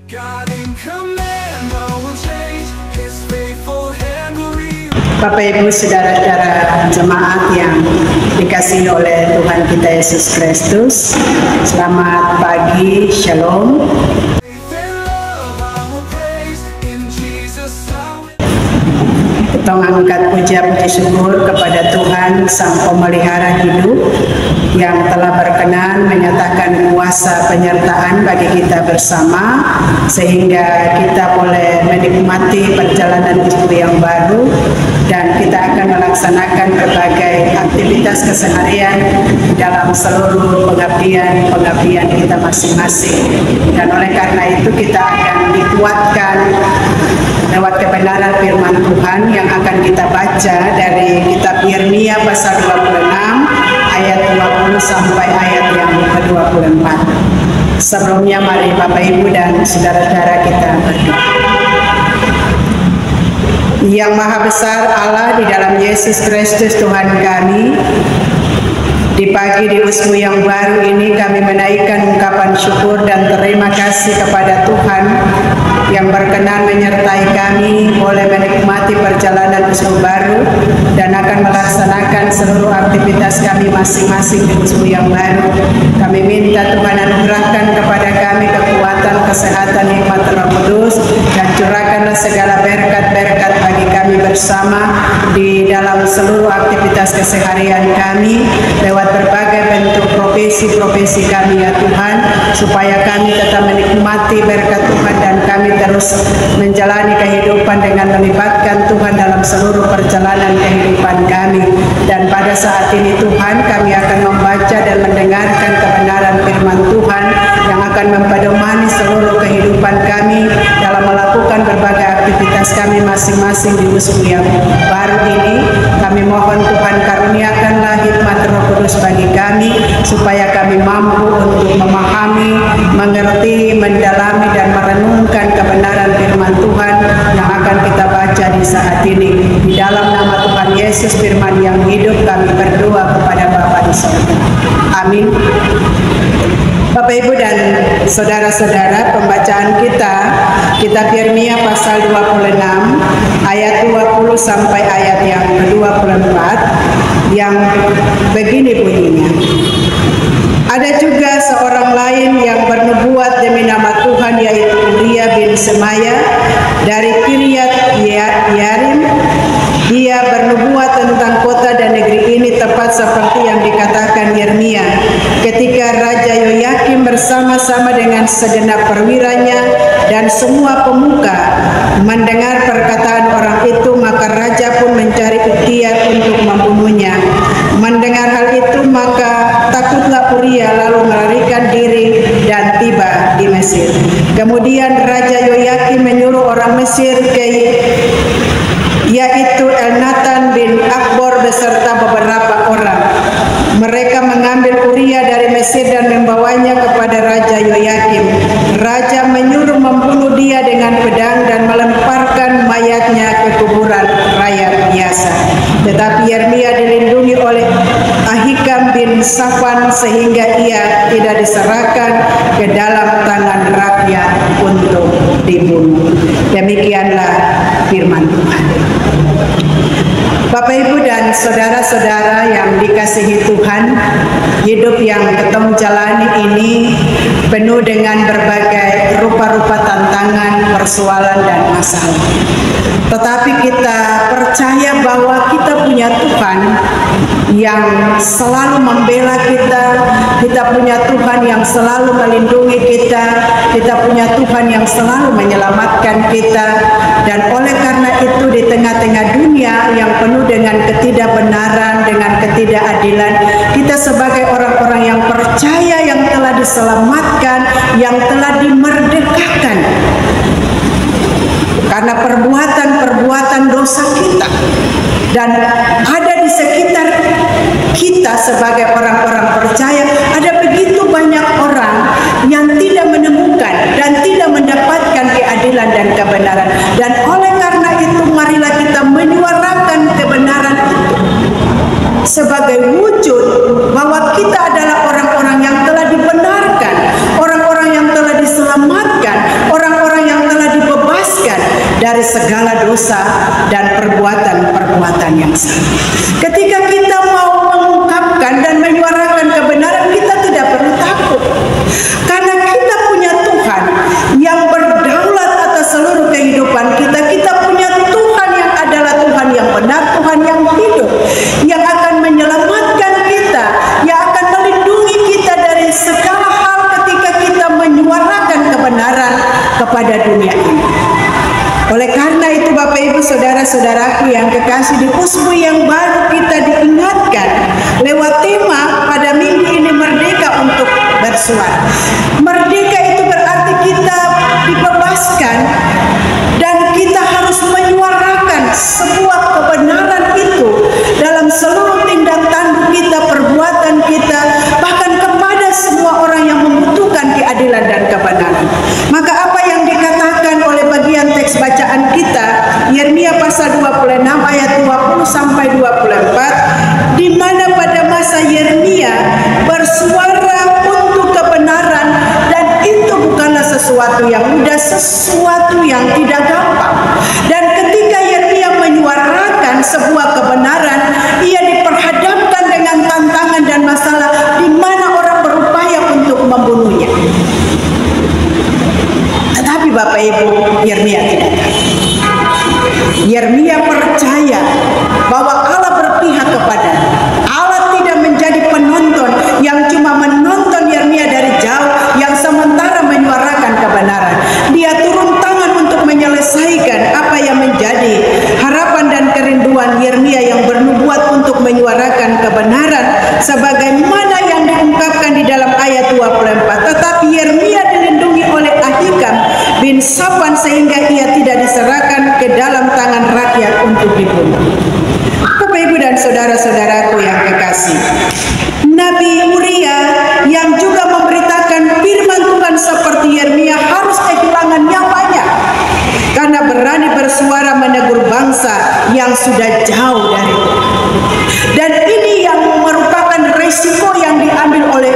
Bapak Ibu saudara-saudara jemaat yang dikasihi oleh Tuhan kita Yesus Kristus, selamat pagi, shalom. Kita angkat puja-puji syukur kepada Tuhan Sang Pemelihara hidup yang telah berkenan menyatakan kuasa penyertaan bagi kita bersama, sehingga kita boleh menikmati perjalanan hidup yang baru, dan kita akan melaksanakan berbagai aktivitas keseharian dalam seluruh pengabdian kita masing-masing. Dan oleh karena itu kita akan dikuatkan lewat kebenaran firman Tuhan yang akan kita baca dari kitab Yeremia pasal 26 ayat 20 sampai ayat yang ke-24. Sebelumnya mari Bapak Ibu dan saudara-saudara kita berdoa. Yang Maha Besar Allah, di dalam Yesus Kristus Tuhan kami, di pagi di usmu yang baru ini kami menaikkan ungkapan syukur dan terima kasih kepada Tuhan yang berkenan menyertai kami boleh menikmati perjalanan usmu baru dan akan melaksanakan seluruh aktivitas kami masing-masing di usmu yang baru. Kami minta Tuhan anugerahkan kepada kami kekuatan, kesehatan, nikmat Roh Kudus, dan curahkanlah segala berkat-berkat bagi kami bersama di dalam seluruh aktivitas keseharian kami lewat berbagai bentuk profesi kami ya Tuhan, supaya kami tetap menikmati berkat Tuhan dan kami terus menjalani kehidupan dengan melibatkan Tuhan dalam seluruh perjalanan kehidupan kami. Dan pada saat ini Tuhan, kami akan membaca dan mendengarkan kebenaran firman Tuhan yang akan mempedomani seluruh kehidupan kami dalam melakukan berbagai aktivitas kami masing-masing di usmu yang baru ini. Kami mohon Tuhan karuniakanlah hikmat Roh Kudus bagi kami, supaya kami mampu untuk memahami, mengerti, mendalami, dan merenungkan kebenaran firman Tuhan yang akan kita baca di saat ini. Di dalam nama Tuhan Yesus firman yang hidup, kami berdoa kepada Bapa di surga. Amin. Bapak Ibu dan saudara-saudara, pembacaan kita kitab Yeremia pasal 26 ayat 20 sampai ayat yang ke-24 yang begini bunyinya. Ada juga seorang lain yang bernubuat demi nama Tuhan, yaitu Uria bin Semaya dari Kiryat Yarim. Dia bernubuat tentang kota dan negeri ini tepat seperti yang dikatakan Yeremia. Ketika Raja Yoyakim bersama-sama dengan segenap perwiranya dan semua pemuka mendengar perkataan orang itu, maka raja pun mencari ikhtiar untuk membunuhnya. Mendengar hal itu, maka takutlah Uria lalu melarikan diri dan tiba di Mesir. Kemudian Raja Yoyakim menyuruh orang Mesir yaitu Elnatan bin Akbor beserta beberapa orang. Mereka mengambil Uria dari Mesir dan membawanya kepada Raja Yoyakim. Raja menyuruh membunuh dia dengan pedang dan melemparkan mayatnya ke kuburan rakyat biasa. Tetapi Yeremia dilindungi oleh Ahikam bin Safan sehingga ia tidak diserahkan ke dalam tangan rakyat untuk dibunuh. Demikianlah firman Tuhan. Bapak Ibu dan saudara-saudara yang dikasihi Tuhan, hidup yang kita jalani ini penuh dengan berbagai rupa-rupa tantangan, persoalan, dan masalah. Tetapi kita percaya bahwa kita punya Tuhan yang selalu membela kita, kita punya Tuhan yang selalu melindungi kita, kita punya Tuhan yang selalu menyelamatkan kita. Dan oleh karena itu, di tengah-tengah dunia yang penuh dengan ketidakbenaran, dengan ketidakadilan, kita sebagai orang-orang yang percaya, yang telah diselamatkan, yang telah dimerdekakan karena perbuatan-perbuatan dosa kita, dan ada di sekitar kita sebagai orang-orang percaya, ada begitu banyak orang yang tidak menemukan dan tidak mendapatkan keadilan dan kebenaran. Dan oleh karena itu, marilah kita menyuarakan kebenaran itu sebagai wujud bahwa kita adalah orang-orang yang telah dibenarkan, orang-orang yang telah diselamatkan, orang-orang kepada dunia ini. Oleh karena itu Bapak Ibu Saudara-saudaraku yang kekasih, di Usbu yang baru kita diingatkan lewat tema pada minggu ini, merdeka untuk bersuara. Merdeka itu berarti kita dibebaskan dan kita harus menyuarakan sebuah kebenaran itu dalam seluruh tindak tanduk kita, perbuatan kita, bahkan kepada semua orang yang membutuhkan keadilan dan kebenaran. Maka apa yang dikatakan oleh bagian teks bacaan kita, Yeremia pasal 26 ayat 20 sampai 24, di mana pada masa Yeremia bersuara untuk kebenaran, dan itu bukanlah sesuatu yang mudah, sesuatu yang tidak gampang. Dan ketika Yeremia menyuarakan sebuah kebenaran, ia diperhadapkan dengan tantangan dan masalah di mana orang berupaya untuk membunuhnya. Tetapi Bapak Ibu, Yeremia tidak. Yeremia percaya bahwa Allah berpihak kepada. Allah tidak menjadi penonton yang cuma menonton Yeremia dari jauh, yang sementara menyuarakan kebenaran. Dia turun tangan untuk menyelesaikan apa yang menjadi harapan dan kerinduan Yeremia yang bernubuat untuk menyuarakan kebenaran sebagaimana yang diungkapkan di dalam ayat 24. Tetapi Yeremia dilindungi oleh Ahikam bin Safan sehingga ia tidak diserahkan ke dalam tangan rakyat untuk dibunuh. Bapak Ibu dan saudara-saudaraku yang kekasih, Nabi Uria yang juga memberitakan firman Tuhan seperti Yeremia harus kehilangan nyawanya karena berani bersuara menegur bangsa yang sudah jauh dari Tuhan. Dan ini yang merupakan resiko yang diambil oleh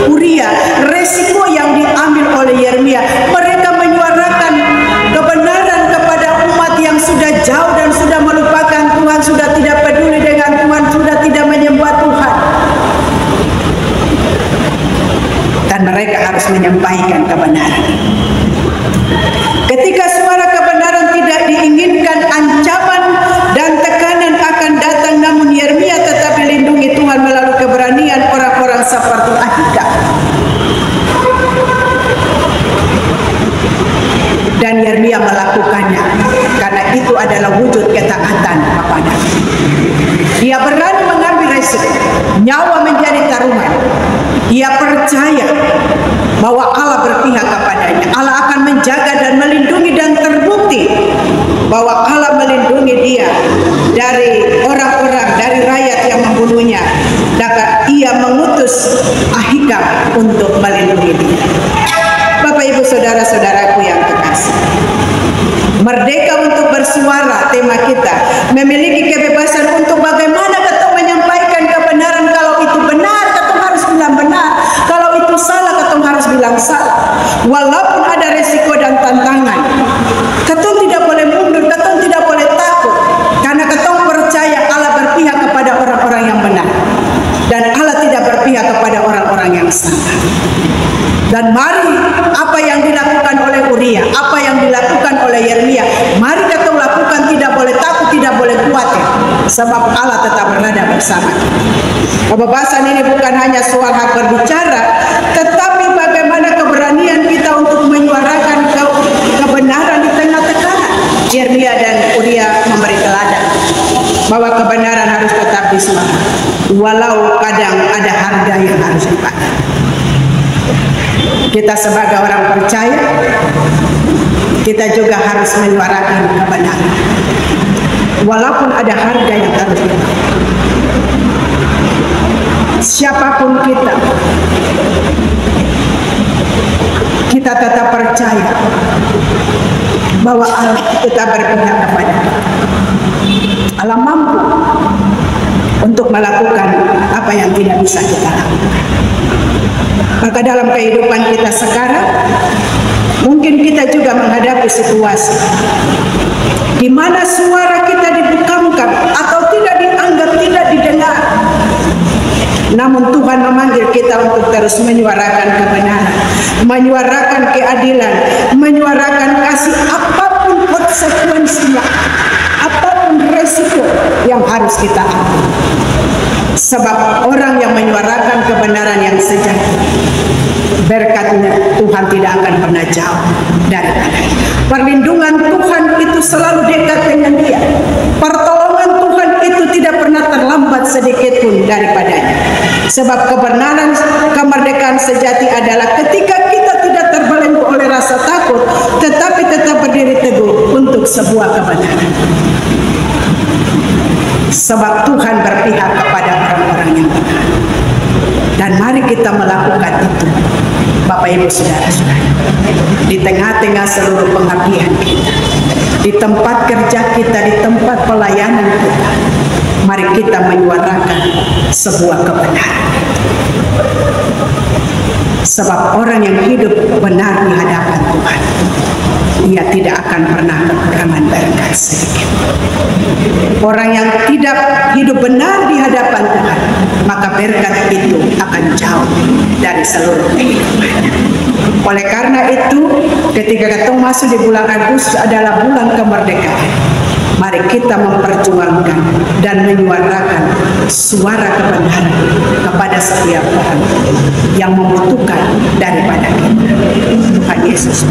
Uria, resiko yang diambil oleh Yeremia. Mereka menyuarakan kebenaran kepada umat yang sudah jauh dan sudah melupakan Tuhan, sudah tidak peduli dengan Tuhan, sudah tidak menyembah Tuhan. Dan mereka harus menyampaikan kebenaran. Ketika suara kebenaran tidak diinginkan, ancaman dan tekanan akan datang, namun Yeremia tetap dilindungi Tuhan melalui keberanian orang-orang seperti Ahikam. Dan Yeremia melakukannya karena itu adalah wujud ketaatan kepada. Dia berani mengambil resiko, nyawa menjadi taruhan. Ia percaya bahwa Allah berpihak kepadanya. Allah akan menjaga dan melindungi, dan terbukti bahwa Allah melindungi dia dari orang-orang, dari rakyat yang membunuhnya. Dan ia mengutus Ahikam untuk melindungi dia. Bapak Ibu Saudara-saudaraku yang kekasih, merdeka untuk bersuara, tema kita, memiliki kebebasan untuk bagaimana kita menyampaikan kebenaran. Kalau itu benar, kita harus bilang benar. Kalau itu salah, kita harus bilang salah. Walaupun ada resiko dan tantangan, kita tidak boleh mundur, kita tidak boleh takut, karena kita percaya Allah berpihak kepada orang-orang yang benar, dan Allah tidak berpihak kepada orang-orang yang salah. Dan mari apa yang dilakukan oleh Uria, apa yang dilakukan oleh Yeremia, mari kita lakukan. Tidak boleh takut, tidak boleh khawatir, sebab Allah tetap berada bersama. Kebebasan ini bukan hanya soal hak berbicara, tetapi bagaimana keberanian kita untuk menyuarakan kebenaran di tengah tekanan. Yeremia dan Uria memberi teladan bahwa kebenaran harus tetap disuarakan, walau kadang ada harga yang harus dibayar. Kita sebagai orang percaya, kita juga harus menyuarakan kebenaran, walaupun ada harga yang harus dibayar. Siapapun kita tetap percaya bahwa Allah tetap berpihak kepada kita. Allah mampu untuk melakukan apa yang tidak bisa kita lakukan. Maka dalam kehidupan kita sekarang, mungkin kita juga menghadapi situasi di mana suara kita dibukamkan atau tidak dianggap, tidak didengar. Namun Tuhan memanggil kita untuk terus menyuarakan kebenaran, menyuarakan keadilan, menyuarakan kasih, apapun konsekuensinya, apapun resiko yang harus kita ambil. Sebab orang yang menyuarakan kebenaran yang sejati, berkatnya Tuhan tidak akan pernah jauh daripadanya. Perlindungan Tuhan itu selalu dekat dengan dia. Pertolongan Tuhan itu tidak pernah terlambat sedikit pun daripadanya. Sebab kebenaran, kemerdekaan sejati adalah ketika kita tidak terbelenggu oleh rasa takut, tetapi tetap berdiri teguh untuk sebuah kebenaran. Sebab Tuhan berpihak kepada orang-orang yang benar. Dan mari kita melakukan itu, Bapak Ibu Saudara-saudara, di tengah-tengah seluruh pengabdian kita, di tempat kerja kita, di tempat pelayanan kita. Mari kita menyuarakan sebuah kebenaran. Sebab orang yang hidup benar di hadapan Tuhan, ia tidak akan pernah kekurangan berkat sedikit. Orang yang tidak hidup benar di hadapan Tuhan, maka berkat itu akan jauh dari seluruh kehidupannya. Oleh karena itu, ketika kita masuk di bulan Agustus adalah bulan kemerdekaan, mari kita memperjuangkan dan menyuarakan suara kebenaran kepada setiap orang yang membutuhkan daripada kita. Tuhan Yesus.